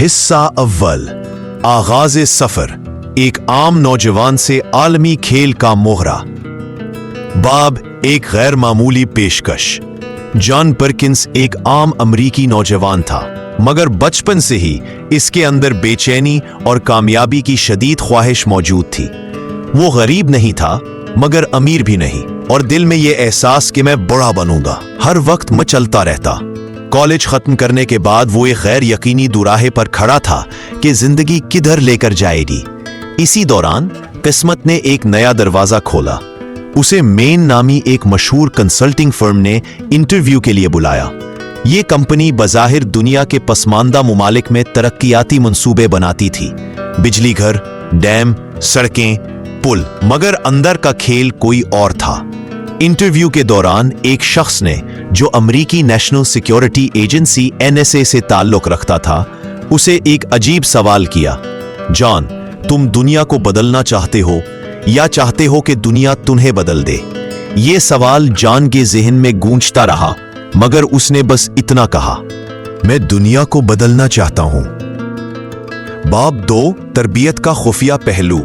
हिस्सा अव्वल, आगाज सफर, एक आम नौजवान से आलमी खेल का मोहरा। बाब, एक गैर मामूली पेशकश। जॉन परकिंस एक आम अमरीकी नौजवान था, मगर बचपन से ही इसके अंदर बेचैनी और कामयाबी की शदीद ख्वाहिश मौजूद थी। वो गरीब नहीं था मगर अमीर भी नहीं, और दिल में ये एहसास कि मैं बड़ा बनूंगा हर वक्त मचलता रहता। कॉलेज खत्म करने के बाद वो एक गैर यकीनी दुराहे पर खड़ा था कि जिंदगी किधर लेकर जाएगी। इसी दौरान किस्मत ने एक नया दरवाजा खोला। उसे मेन नामी एक मशहूर कंसल्टिंग फर्म ने इंटरव्यू के लिए बुलाया। ये कंपनी बज़ाहिर दुनिया के पसमानदा मुमालिक में तरक्कियाती मंसूबे बनाती थी, बिजली घर, डैम, सड़कें, पुल, मगर अंदर का खेल कोई और था। इंटरव्यू के दौरान एक शख्स ने, जो अमरीकी नेशनल सिक्योरिटी एजेंसी NSA से ताल्लुक रखता था, उसे एक अजीब सवाल किया। जॉन, तुम दुनिया को बदलना चाहते हो या चाहते हो कि दुनिया तुम्हें बदल दे? ये सवाल जॉन के ज़हन में गूंजता रहा, मगर उसने बस इतना कहा, मैं दुनिया को बदलना चाहता हूं। बाब 2, तरबियत का खुफिया पहलू।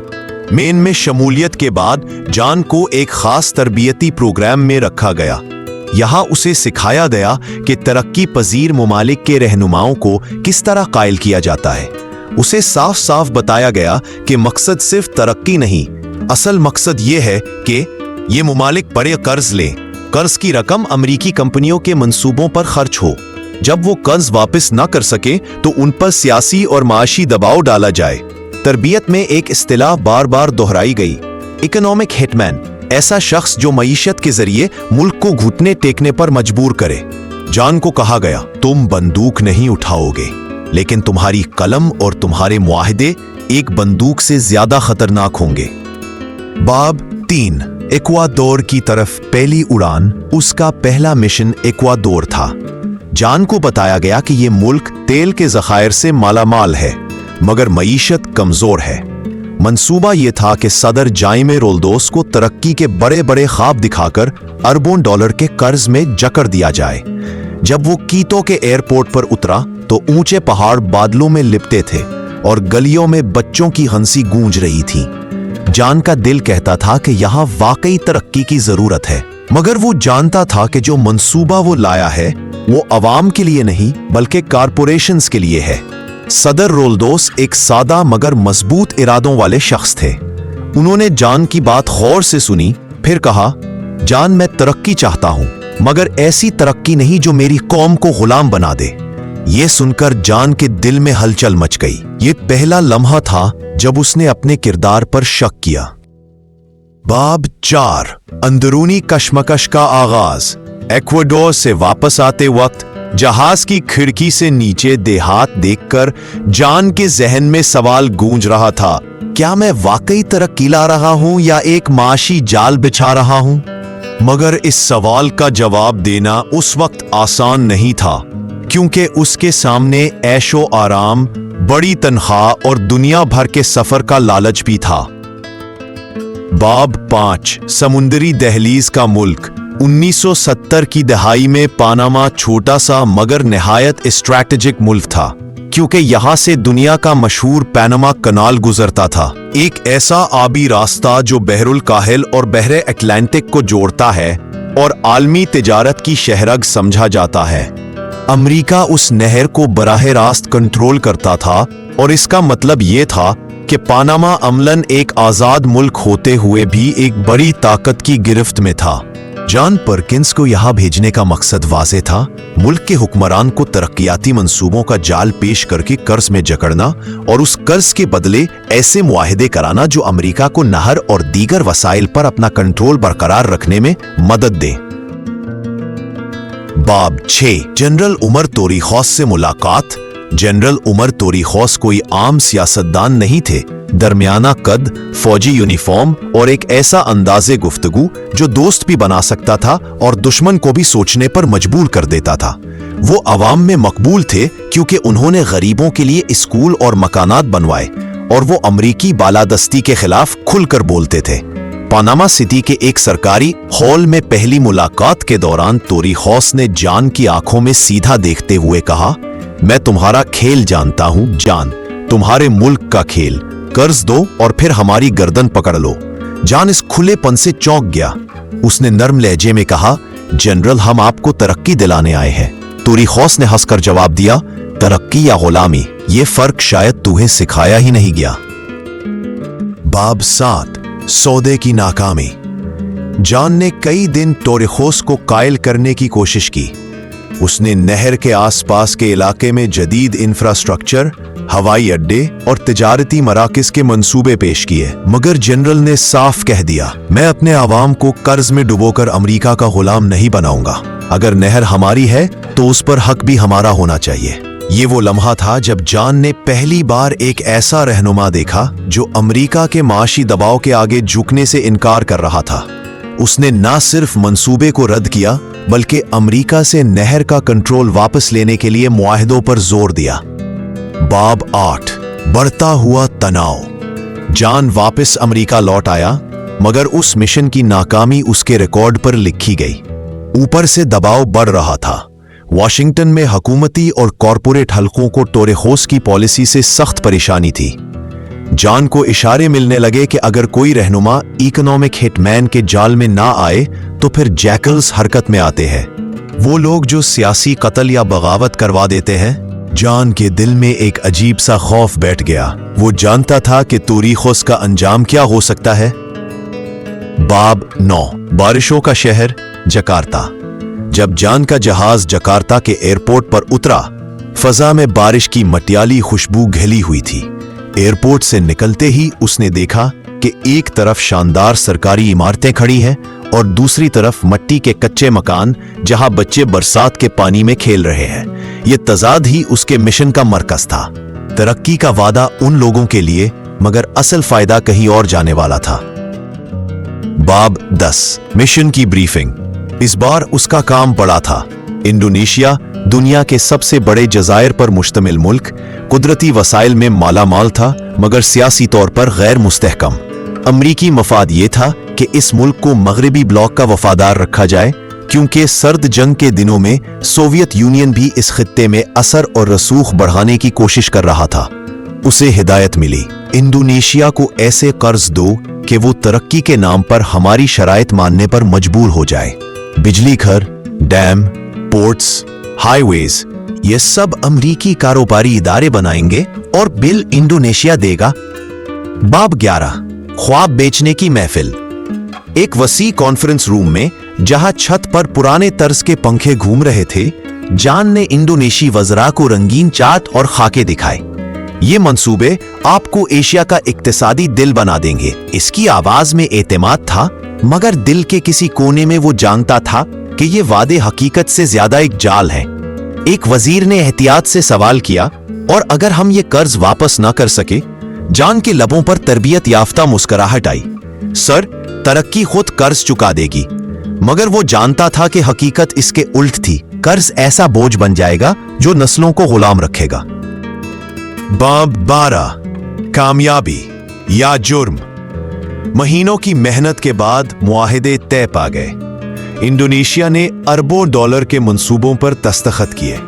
मेन में शमूलियत के बाद जॉन को एक खास तरबियती प्रोग्राम में रखा गया। यहाँ उसे सिखाया गया कि तरक्की पजीर मुमालिक के रहनुमाओं को किस तरह कायल किया जाता है। उसे साफ साफ बताया गया कि मकसद सिर्फ तरक्की नहीं, असल मकसद ये है कि ये मुमालिक बड़े कर्ज लें, कर्ज की रकम अमरीकी कंपनियों के मंसूबों पर खर्च हो। जब वो कर्ज वापस ना कर सके तो उन पर सियासी और माशी दबाव डाला जाए। तरबियत में एक इस्तिलाह बार बार दोहराई गई, इकोनॉमिक हिटमैन, ऐसा शख्स जो मईशत के जरिए मुल्क को घुटने टेकने पर मजबूर करे। जॉन को कहा गया, तुम बंदूक नहीं उठाओगे, लेकिन तुम्हारी कलम और तुम्हारे मुआहदे एक बंदूक से ज्यादा खतरनाक होंगे। बाब 3, इक्वादोर की तरफ पहली उड़ान। उसका पहला मिशन इक्वादोर था। जॉन को बताया गया कि यह मुल्क तेल के ज़खायर से मालामाल है, मगर मईशत कमजोर है। मंसूबा यह था कि सदर जाइमे रोल्दोस को तरक्की के बड़े बड़े ख्वाब दिखाकर अरबों डॉलर के कर्ज में जकड़ दिया जाए। जब वो कीतो के एयरपोर्ट पर उतरा तो ऊंचे पहाड़ बादलों में लिपटे थे और गलियों में बच्चों की हंसी गूंज रही थी। जॉन का दिल कहता था कि यहाँ वाकई तरक्की की जरूरत है, मगर वो जानता था कि जो मंसूबा वो लाया है वो अवाम के लिए नहीं बल्कि कारपोरेशंस के लिए है। सदर रोल्दोस एक सादा मगर मजबूत इरादों वाले शख्स थे। उन्होंने जॉन की बात गौर से सुनी, फिर कहा, जॉन, मैं तरक्की चाहता हूं, मगर ऐसी तरक्की नहीं जो मेरी कौम को गुलाम बना दे। यह सुनकर जॉन के दिल में हलचल मच गई। ये पहला लम्हा था जब उसने अपने किरदार पर शक किया। बाब 4, अंदरूनी कशमकश का आगाज। इक्वाडोर से वापस आते वक्त जहाज की खिड़की से नीचे देहात देखकर जॉन के जहन में सवाल गूंज रहा था, क्या मैं वाकई तरक्की ला रहा हूं या एक माशी जाल बिछा रहा हूं? मगर इस सवाल का जवाब देना उस वक्त आसान नहीं था, क्योंकि उसके सामने ऐशो आराम, बड़ी तनख्वाह और दुनिया भर के सफर का लालच भी था। बाब 5, समुंदरी दहलीज का मुल्क। 1970 की दहाई में पानामा छोटा सा मगर निहायत स्ट्रैटेजिक मुल्क था, क्योंकि यहाँ से दुनिया का मशहूर पैनामा कनाल गुजरता था, एक ऐसा आबी रास्ता जो बहरुल काहिल और बहरे अटलांटिक को जोड़ता है और आलमी तिजारत की शहरग समझा जाता है। अमरीका उस नहर को बराह रास्त कंट्रोल करता था और इसका मतलब ये था कि पानामा अमलन एक आजाद मुल्क होते हुए भी एक बड़ी ताकत की गिरफ्त में था। जॉन परकिंस को यहाँ भेजने का मकसद वाज़ेह था, मुल्क के हुक्मरान को तरक्कियाती मंसूबों का जाल पेश करके कर्ज में जकड़ना और उस कर्ज के बदले ऐसे मुआहदे कराना जो अमेरिका को नहर और दीगर वसाइल पर अपना कंट्रोल बरकरार रखने में मदद दे। बाब 6, जनरल उमर तोरीखौस से मुलाकात। जनरल उमर तोरीखौस कोई आम सियासतदान नहीं थे। दरमियाना कद, फौजी यूनिफॉर्म और एक ऐसा अंदाजे गुफ्तगू जो दोस्त भी बना सकता था और दुश्मन को भी सोचने पर मजबूर कर देता था। वो अवाम में मकबूल थे क्योंकि उन्होंने गरीबों के लिए स्कूल और मकानात बनवाए और वो अमरीकी बालादस्ती के खिलाफ खुलकर बोलते थे। पानामा सिटी के एक सरकारी हॉल में पहली मुलाकात के दौरान तोरीखौस ने जॉन की आंखों में सीधा देखते हुए कहा, मैं तुम्हारा खेल जानता हूं, जान, तुम्हारे मुल्क का खेल। कर्ज दो और फिर हमारी गर्दन पकड़ लो। जान इस खुलेपन से चौंक गया। उसने नर्म लहजे में कहा, जनरल, हम आपको तरक्की दिलाने आए हैं। तुरीखौस ने हंसकर जवाब दिया, तरक्की या गुलामी, ये फर्क शायद तुम्हें सिखाया ही नहीं गया। बाब 7, सौदे की नाकामी। जान ने कई दिन टोरिखोस को कायल करने की कोशिश की। उसने नहर के आसपास के इलाके में जदीद इंफ्रास्ट्रक्चर, हवाई अड्डे और तिजारती मराकज के मंसूबे पेश किए, मगर जनरल ने साफ कह दिया, मैं अपने आवाम को कर्ज में डुबोकर अमेरिका का गुलाम नहीं बनाऊंगा। अगर नहर हमारी है तो उस पर हक भी हमारा होना चाहिए। ये वो लम्हा था जब जान ने पहली बार एक ऐसा रहनुमा देखा जो अमेरिका के माशी दबाव के आगे झुकने से इनकार कर रहा था। उसने ना सिर्फ मंसूबे को रद्द किया बल्कि अमेरिका से नहर का कंट्रोल वापस लेने के लिए मुआहदों पर जोर दिया। बाब 8, बढ़ता हुआ तनाव। जान वापस अमेरिका लौट आया, मगर उस मिशन की नाकामी उसके रिकॉर्ड पर लिखी गई। ऊपर से दबाव बढ़ रहा था। वॉशिंगटन में हुकूमती और कॉरपोरेट हलकों को टोरेखोस की पॉलिसी से सख्त परेशानी थी। जान को इशारे मिलने लगे कि अगर कोई रहनुमा इकोनॉमिक हिटमैन के जाल में ना आए तो फिर जैकल्स हरकत में आते हैं, वो लोग जो सियासी कत्ल या बगावत करवा देते हैं। जान के दिल में एक अजीब सा खौफ बैठ गया। वो जानता था कि तुरीखोस का अंजाम क्या हो सकता है। बाब 9, बारिशों का शहर जकार्ता। जब जान का जहाज जकार्ता के एयरपोर्ट पर उतरा, फजा में बारिश की मटियाली खुशबू घिली हुई थी। एयरपोर्ट से निकलते ही उसने देखा कि एक तरफ शानदार सरकारी इमारतें खड़ी हैं और दूसरी तरफ मट्टी के कच्चे मकान जहां बच्चे बरसात के पानी में खेल रहे हैं। ये तजाद ही उसके मिशन का मरकज था। तरक्की का वादा उन लोगों के लिए, मगर असल फायदा कहीं और जाने वाला था। बाब 10, मिशन की ब्रीफिंग। इस बार उसका काम बड़ा था। इंडोनेशिया दुनिया के सबसे बड़े जजायर पर मुश्तमिल मुल्क, कुदरती वसाइल में मालामाल था मगर सियासी तौर पर गैर मुस्तहकम। अमरीकी मफाद ये था कि इस मुल्क को मगरबी ब्लॉक का वफादार रखा जाए, क्योंकि सर्द जंग के दिनों में सोवियत यूनियन भी इस खित्ते में असर और रसूख बढ़ाने की कोशिश कर रहा था। उसे हिदायत मिली, इंडोनेशिया को ऐसे कर्ज दो कि वो तरक्की के नाम पर हमारी शराइत मानने पर मजबूर हो जाए। बिजली घर, डैम, पोर्ट्स, हाईवेज, ये सब अमरीकी कारोबारी इदारे बनाएंगे और बिल इंडोनेशिया देगा। बाब 11, ख्वाब बेचने की महफिल। एक वसी कॉन्फ्रेंस रूम में जहां छत पर पुराने तर्ज के पंखे घूम रहे थे, जान ने इंडोनेशी वज़रा को रंगीन चार्ट और खाके दिखाए। ये मंसूबे आपको एशिया का इक्तिसादी दिल बना देंगे। इसकी आवाज में एतमाद था, मगर दिल के किसी कोने में वो जानता था कि ये वादे हकीकत से ज्यादा एक जाल है। एक वजीर ने एहतियात से सवाल किया, और अगर हम ये कर्ज वापस ना कर सके? जान के लबों पर तरबियत याफ्ता मुस्कुराहट आई। सर, तरक्की खुद कर्ज चुका देगी। मगर वो जानता था कि हकीकत इसके उल्ट थी। कर्ज ऐसा बोझ बन जाएगा जो नस्लों को गुलाम रखेगा। बाब 12, कामयाबी या जुर्म। महीनों की मेहनत के बाद मुआहिदे तय पा गए। इंडोनेशिया ने अरबों डॉलर के मंसूबों पर दस्तखत किए।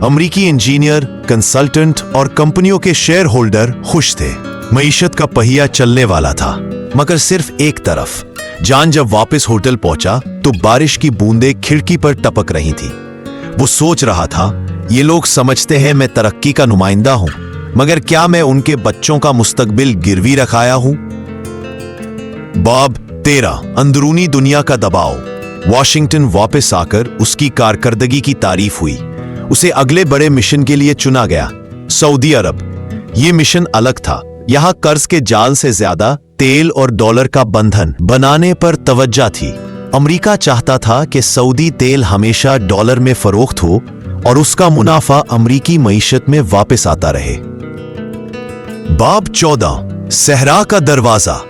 अमरीकी इंजीनियर, कंसल्टेंट और कंपनियों के शेयर होल्डर खुश थे। मईशत का पहिया चलने वाला था, मगर सिर्फ एक तरफ। जान जब वापस होटल पहुंचा तो बारिश की बूंदें खिड़की पर टपक रही थी। वो सोच रहा था, ये लोग समझते हैं मैं तरक्की का नुमाइंदा हूं, मगर क्या मैं उनके बच्चों का मुस्तकबिल गिरवी रखाया हूं? बाब 13, अंदरूनी दुनिया का दबाव। वॉशिंगटन वापस आकर उसकी कारकर्दगी की तारीफ हुई। उसे अगले बड़े मिशन के लिए चुना गया, सऊदी अरब। ये मिशन अलग था। यहां कर्ज के जाल से ज्यादा तेल और डॉलर का बंधन बनाने पर तवज्जो थी। अमेरिका चाहता था कि सऊदी तेल हमेशा डॉलर में फरोख्त हो और उसका मुनाफा अमरीकी मईशत में वापस आता रहे। बाब 14, सहरा का दरवाजा।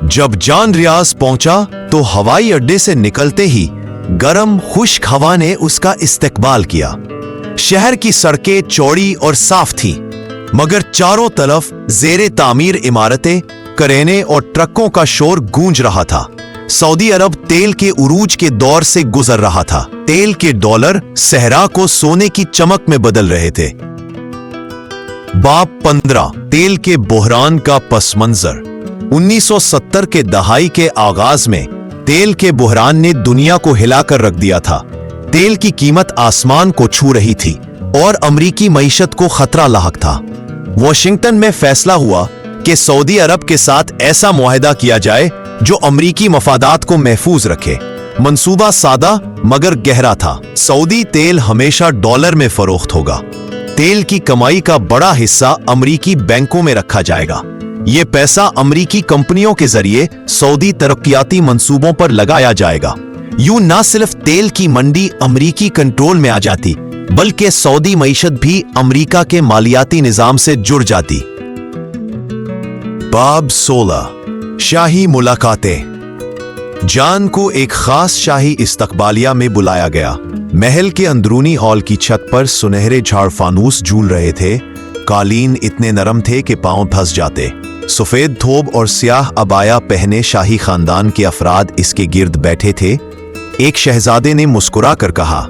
जब जान रियाज पहुंचा तो हवाई अड्डे से निकलते ही गर्म खुश्क हवा ने उसका इस्तकबाल किया। शहर की सड़कें चौड़ी और साफ थीं, मगर चारों तरफ जेरे तामीर इमारतें, करेने और ट्रकों का शोर गूंज रहा था। सऊदी अरब तेल के उरूज के दौर से गुजर रहा था। तेल के डॉलर सहरा को सोने की चमक में बदल रहे थे। बाब 15 तेल के बहरान का पस मंजर। 1970 के दहाई के आगाज में तेल के बहरान ने दुनिया को हिलाकर रख दिया था। तेल की कीमत आसमान को छू रही थी और अमरीकी मईशत को खतरा लाहक था। वॉशिंगटन में फैसला हुआ कि सऊदी अरब के साथ ऐसा मुआहदा किया जाए जो अमरीकी मफादात को महफूज रखे। मंसूबा सादा मगर गहरा था। सऊदी तेल हमेशा डॉलर में फरोख्त होगा। तेल की कमाई का बड़ा हिस्सा अमरीकी बैंकों में रखा जाएगा। ये पैसा अमरीकी कंपनियों के जरिए सऊदी तरक्कियाती मंसूबों पर लगाया जाएगा। यूं ना सिर्फ तेल की मंडी अमरीकी कंट्रोल में आ जाती, बल्कि सऊदी मईशत भी अमरीका के मालियाती निजाम से जुड़ जाती। बाब 16 शाही मुलाकातें। जान को एक खास शाही इस्तकबालिया में बुलाया गया। महल के अंदरूनी हॉल की छत पर सुनहरे झाड़ फानूस झूल रहे थे। कालीन इतने नरम थे कि पांव फंस जाते। सफेद थोब और स्याह अबाया पहने शाही खानदान के अफराद इसके गिर्द बैठे थे। एक शहजादे ने मुस्कुरा कर कहा,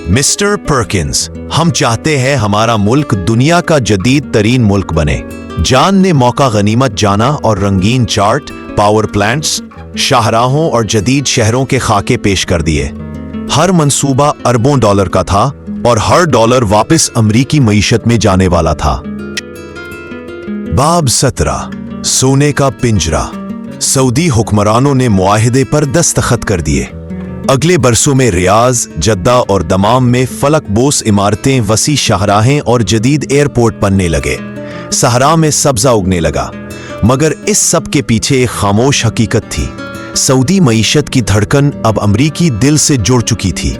मिस्टर पर्किंस, हम चाहते हैं हमारा मुल्क दुनिया का जदीद तरीन मुल्क बने। जान ने मौका गनीमत जाना और रंगीन चार्ट, पावर प्लांट्स, शाहराहों और जदीद शहरों के खाके पेश कर दिए। हर मंसूबा अरबों डॉलर का था और हर डॉलर वापस अमरीकी मईशत में जाने वाला था। बाब 17 सोने का पिंजरा। सऊदी हुक्मरानों ने मुआहिदे पर दस्तखत कर दिए। अगले बरसों में रियाज, जद्दा और दमाम में फलक बोस इमारतें, वसी शाहराहें और जदीद एयरपोर्ट बनने लगे। सहरा में सब्जा उगने लगा। मगर इस सब के पीछे एक खामोश हकीकत थी। सऊदी मईशत की धड़कन अब अमरीकी दिल से जुड़ चुकी थी।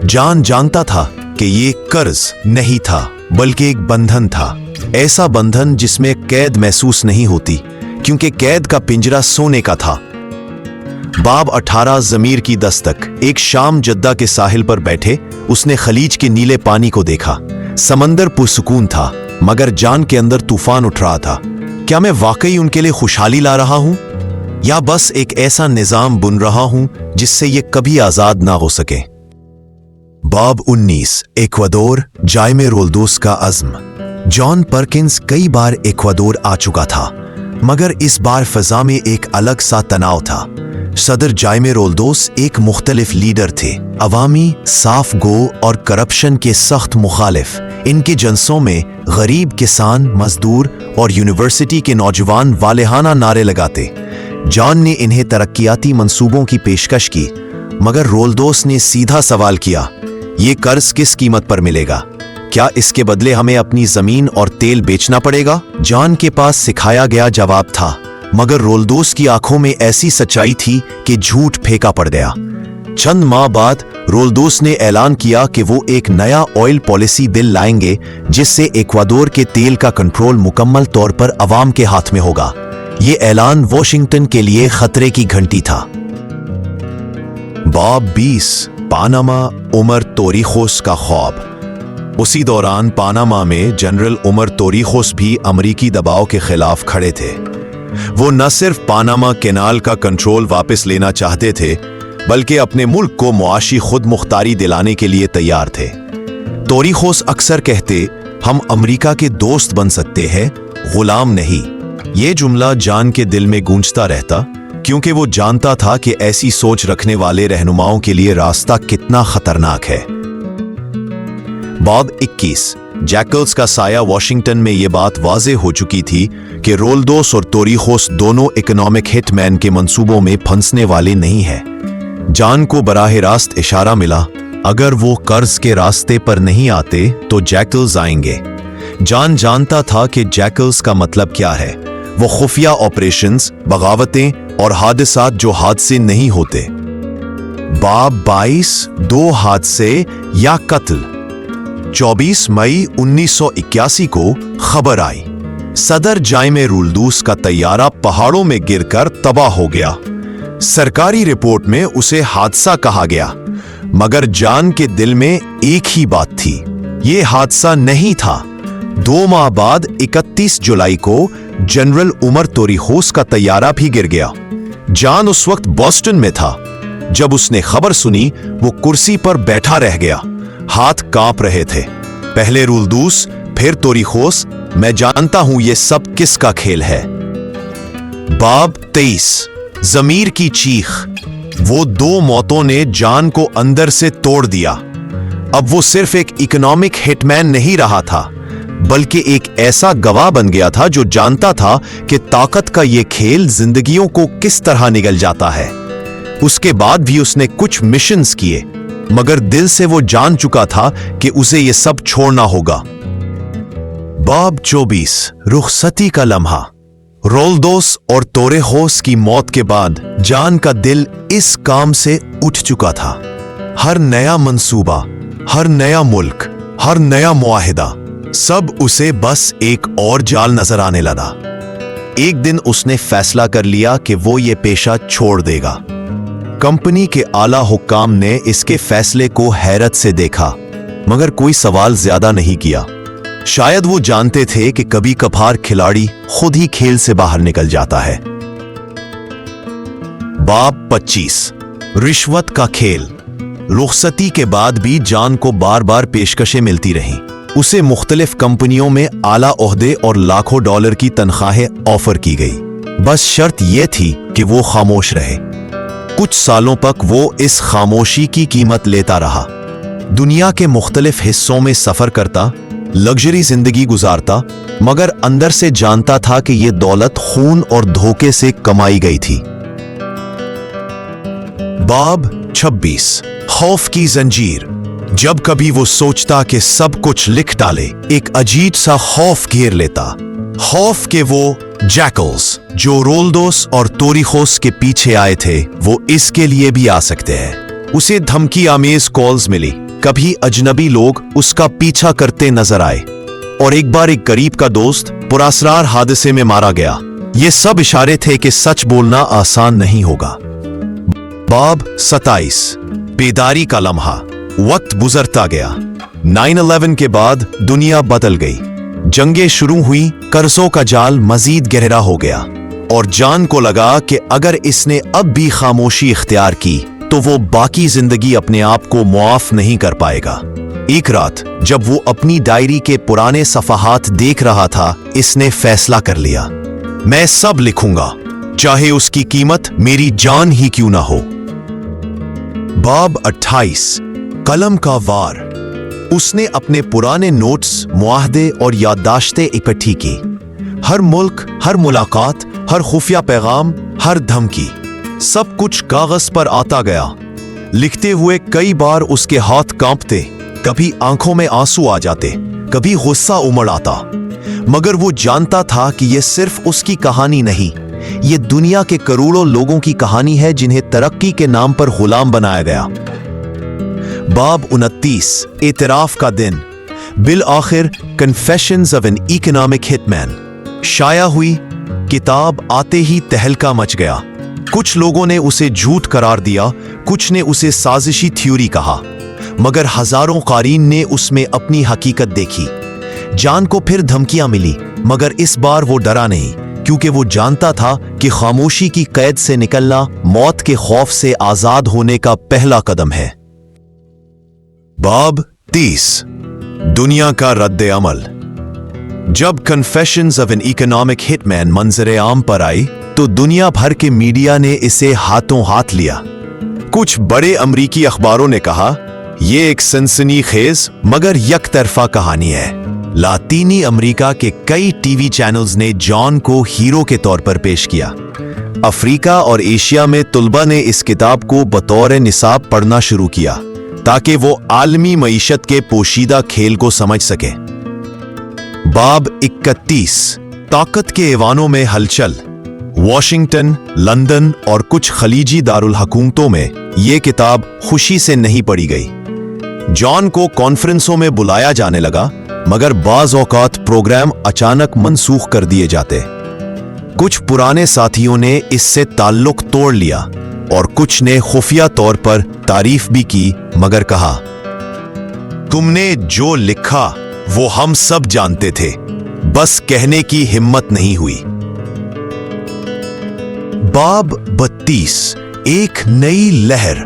जान जानता था कि ये कर्ज नहीं था, बल्कि एक बंधन था। ऐसा बंधन जिसमें कैद महसूस नहीं होती, क्योंकि कैद का पिंजरा सोने का था। बाब 18 ज़मीर की दस्तक। एक शाम जद्दा के साहिल पर बैठे उसने खलीज के नीले पानी को देखा। समंदर पुरसुकून था, मगर जान के अंदर तूफान उठ रहा था। क्या मैं वाकई उनके लिए खुशहाली ला रहा हूं, या बस एक ऐसा निजाम बुन रहा हूं जिससे ये कभी आजाद ना हो सके। बाब 19 इक्वाडोर, जाइमे रोल्दोस का अज़्म। जॉन पर्किंस कई बार इक्वाडोर आ चुका था, मगर इस बार फजा में एक अलग सा तनाव था। सदर जाइमे रोल्दोस एक मुख्तलिफ लीडर थे, अवामी, साफ गो और करप्शन के सख्त मुखालिफ। इनके जलसों में गरीब किसान, मजदूर और यूनिवर्सिटी के नौजवान वालेहाना नारे लगाते। जॉन ने इन्हें तरक्कियाती मंसूबों की पेशकश की, मगर रोल्दोस ने सीधा सवाल किया, ये कर्ज किस कीमत पर मिलेगा? क्या इसके बदले हमें अपनी जमीन और तेल बेचना पड़ेगा? जॉन के पास सिखाया गया जवाब था, मगर रोल्दोस की आंखों में ऐसी सच्चाई थी कि झूठ फेंका पड़ गया। चंद माह बाद रोल्दोस ने ऐलान किया कि वो एक नया ऑयल पॉलिसी बिल लाएंगे, जिससे इक्वाडोर के तेल का कंट्रोल मुकम्मल तौर पर अवाम के हाथ में होगा। ये ऐलान वॉशिंगटन के लिए खतरे की घंटी था। बाब 20 पानामा, उमर तोरिखोस का ख्वाब। उसी दौरान पानामा में जनरल उमर तोरिखोस भी अमरीकी दबाव के खिलाफ खड़े थे। वो न सिर्फ पानामा कैनाल का कंट्रोल वापस लेना चाहते थे, बल्कि अपने मुल्क को मुआशी खुद मुख्तारी दिलाने के लिए तैयार थे। तोरिखोस अक्सर कहते, हम अमरीका के दोस्त बन सकते हैं, गुलाम नहीं। ये जुमला जान के दिल में गूंजता रहता, क्योंकि वो जानता था कि ऐसी सोच रखने वाले रहनुमाओं के लिए रास्ता कितना खतरनाक है। बाब 21 जैकल्स का साया। वॉशिंगटन में ये बात वाज़ेह हो चुकी थी कि रोल्दोस और तोरिखोस दोनों इकोनॉमिक हिटमैन के मंसूबों में फंसने वाले नहीं हैं। जान को बराह रास्त इशारा मिला, अगर वो कर्ज के रास्ते पर नहीं आते तो जैकल्स आएंगे। जान जानता था कि जैकल्स का मतलब क्या है। वो खुफिया ऑपरेशंस, बगावतें और हादसात जो हादसे नहीं होते। बाब 22 दो हादसे या कत्ल। 24 मई 1981 को खबर आई, सदर जाइमे रोल्दोस का तैयारा पहाड़ों में गिरकर तबाह हो गया। सरकारी रिपोर्ट में उसे हादसा कहा गया, मगर जान के दिल में एक ही बात थी, ये हादसा नहीं था। 2 माह बाद 31 जुलाई को जनरल उमर तोरिखोस का तैयारा भी गिर गया। जान उस वक्त बॉस्टन में था। जब उसने खबर सुनी, वो कुर्सी पर बैठा रह गया, हाथ कांप रहे थे। पहले रोल्दोस, फिर तोरीखोस, मैं जानता हूं ये सब किसका खेल है। बाब 23, जमीर की चीख। वो दो मौतों ने जान को अंदर से तोड़ दिया। अब वो सिर्फ एक इकोनॉमिक हिटमैन नहीं रहा था, बल्कि एक ऐसा गवाह बन गया था जो जानता था कि ताकत का ये खेल जिंदगियों को किस तरह निगल जाता है। उसके बाद भी उसने कुछ मिशंस किए, मगर दिल से वो जान चुका था कि उसे ये सब छोड़ना होगा। बाब 24, रुखसती का लम्हा। रोल्दोस और तोरेहोस की मौत के बाद जान का दिल इस काम से उठ चुका था। हर नया मंसूबा, हर नया मुल्क, हर नया मुआहिदा, सब उसे बस एक और जाल नजर आने लगा। एक दिन उसने फैसला कर लिया कि वो ये पेशा छोड़ देगा। कंपनी के आला हुक्काम ने इसके फैसले को हैरत से देखा, मगर कोई सवाल ज्यादा नहीं किया। शायद वो जानते थे कि कभी कभार खिलाड़ी खुद ही खेल से बाहर निकल जाता है। बाब 25, रिश्वत का खेल। रुखसती के बाद भी जान को बार बार पेशकशें मिलती रहीं। उसे मुख्तलिफ कंपनियों में आला ओहदे और लाखों डॉलर की तनख्वाहें ऑफर की गई। बस शर्त यह थी कि वो खामोश रहे। कुछ सालों तक वो इस खामोशी की कीमत लेता रहा। दुनिया के मुख्तलिफ हिस्सों में सफर करता, लग्जरी जिंदगी गुजारता, मगर अंदर से जानता था कि यह दौलत खून और धोखे से कमाई गई थी। बाब 26, खौफ की जंजीर। जब कभी वो सोचता कि सब कुछ लिख डाले, एक अजीब सा खौफ घेर लेता। खौफ के वो जैकल्स जो रोल्दोस और तोरीखोस के पीछे आए थे, वो इसके लिए भी आ सकते हैं। उसे धमकी आमेज कॉल्स मिली। कभी अजनबी लोग उसका पीछा करते नजर आए, और एक बार एक गरीब का दोस्त पुरअसरार हादसे में मारा गया। ये सब इशारे थे कि सच बोलना आसान नहीं होगा। बाब 27, बेदारी का लम्हा। वक्त गुजरता गया। 9/11 के बाद दुनिया बदल गई। जंगें शुरू हुई, कर्जों का जाल मजीद गहरा हो गया, और जान को लगा कि अगर इसने अब भी खामोशी इख्तियार की तो वो बाकी जिंदगी अपने आप को मुआफ नहीं कर पाएगा। एक रात जब वो अपनी डायरी के पुराने सफहात देख रहा था, इसने फैसला कर लिया, मैं सब लिखूंगा, चाहे उसकी कीमत मेरी जान ही क्यों ना हो। बाब 28, कलम का वार। उसने अपने पुराने नोट्स, मुआहदे और याददाश्तें इकट्ठी की। हर मुल्क, हर मुलाकात, हर खुफिया पैगाम, हर धमकी, सब कुछ कागज पर आता गया। लिखते हुए कई बार उसके हाथ कांपते, कभी आंखों में आंसू आ जाते, कभी गुस्सा उमड़ आता, मगर वो जानता था कि यह सिर्फ उसकी कहानी नहीं, ये दुनिया के करोड़ों लोगों की कहानी है जिन्हें तरक्की के नाम पर गुलाम बनाया गया। बाब 29, एतराफ का दिन। बिल आखिर confessions of an Economic hitman शाया हुई। किताब आते ही तहलका मच गया। कुछ लोगों ने उसे झूठ करार दिया, कुछ ने उसे साजिशी थ्योरी कहा, मगर हजारों कारीन ने उसमें अपनी हकीकत देखी। जान को फिर धमकियां मिली, मगर इस बार वो डरा नहीं, क्योंकि वो जानता था कि खामोशी की कैद से निकलना मौत के खौफ से आजाद होने का पहला कदम है। बाब 30, दुनिया का रद्द अमल। जब Confessions of an Economic Hitman मंजरे आम पर आई तो दुनिया भर के मीडिया ने इसे हाथों हाथ लिया। कुछ बड़े अमरीकी अखबारों ने कहा, यह एक सनसनीखेज मगर यकतरफा कहानी है। लातीनी अमेरिका के कई टीवी चैनल्स ने जॉन को हीरो के तौर पर पेश किया। अफ्रीका और एशिया में तुलबा ने इस किताब को बतौर निसाब पढ़ना शुरू किया ताकि वो आलमी मईशत के पोशीदा खेल को समझ सके। बाब 31, ताकत के ऐवानों में हलचल। वॉशिंगटन, लंदन और कुछ खलीजी दारुल हुकूमतों में यह किताब खुशी से नहीं पढ़ी गई। जॉन को कॉन्फ्रेंसों में बुलाया जाने लगा, मगर बाज औकात प्रोग्राम अचानक मनसूख कर दिए जाते। कुछ पुराने साथियों ने इससे ताल्लुक तोड़ लिया और कुछ ने खुफिया तौर पर तारीफ भी की, मगर कहा, तुमने जो लिखा वो हम सब जानते थे, बस कहने की हिम्मत नहीं हुई। बाब 32, एक नई लहर।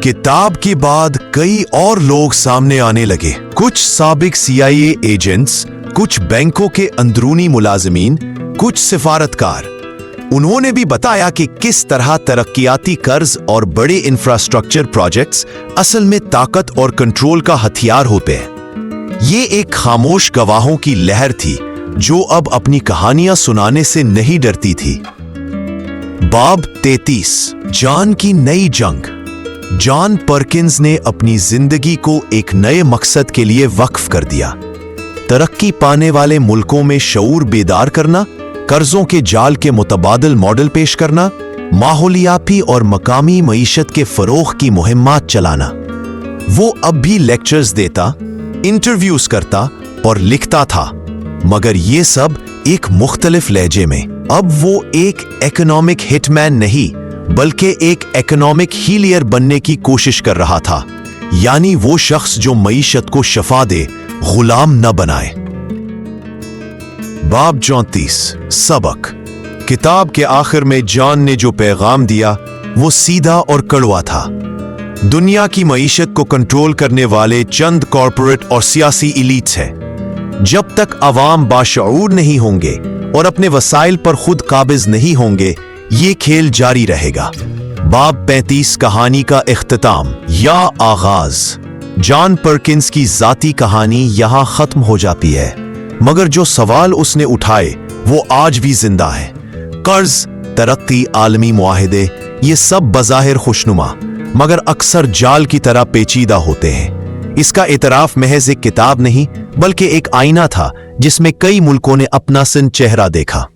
किताब के बाद कई और लोग सामने आने लगे। कुछ साबिक CIA एजेंट्स, कुछ बैंकों के अंदरूनी मुलाजिमीन, कुछ सिफारतकार। उन्होंने भी बताया कि किस तरह तरक्कियाती कर्ज और बड़े इंफ्रास्ट्रक्चर प्रोजेक्ट्स असल में ताकत और कंट्रोल का हथियार होते हैं। ये एक खामोश गवाहों की लहर थी जो अब अपनी कहानियां सुनाने से नहीं डरती थी। बाब 33, जॉन की नई जंग। जॉन परकिंस ने अपनी जिंदगी को एक नए मकसद के लिए वक्फ कर दिया। तरक्की पाने वाले मुल्कों में शऊर बेदार करना, कर्जों के जाल के मुतबादिल मॉडल पेश करना, माहौलियाती और मकामी मईशत के फरोग की मुहिम्मात चलाना। वो अब भी लेक्चर्स देता, इंटरव्यूज करता और लिखता था, मगर ये सब एक मुख्तलिफ लहजे में। अब वो एक इकोनॉमिक हिटमैन नहीं बल्कि एक इकोनॉमिक हीलियर बनने की कोशिश कर रहा था, यानी वो शख्स जो मईशत को शफा दे, गुलाम न बनाए। बाब 34, सबक। किताब के आखिर में जॉन ने जो पैगाम दिया वो सीधा और कड़वा था। दुनिया की मईशत को कंट्रोल करने वाले चंद कॉरपोरेट और सियासी इलीट्स हैं। जब तक अवाम बाशऊर नहीं होंगे और अपने वसाइल पर खुद काबिज नहीं होंगे, ये खेल जारी रहेगा। बाब 35, कहानी का इख्तिताम या आगाज। जॉन परकिंस की जाती कहानी यहां खत्म हो जाती है, मगर जो सवाल उसने उठाए वो आज भी जिंदा है। कर्ज, तरक्की, आलमी मुआहिदे, ये सब बज़ाहिर खुशनुमा मगर अक्सर जाल की तरह पेचीदा होते हैं। इसका इतराफ महज एक किताब नहीं बल्कि एक आईना था जिसमें कई मुल्कों ने अपना सिन चेहरा देखा।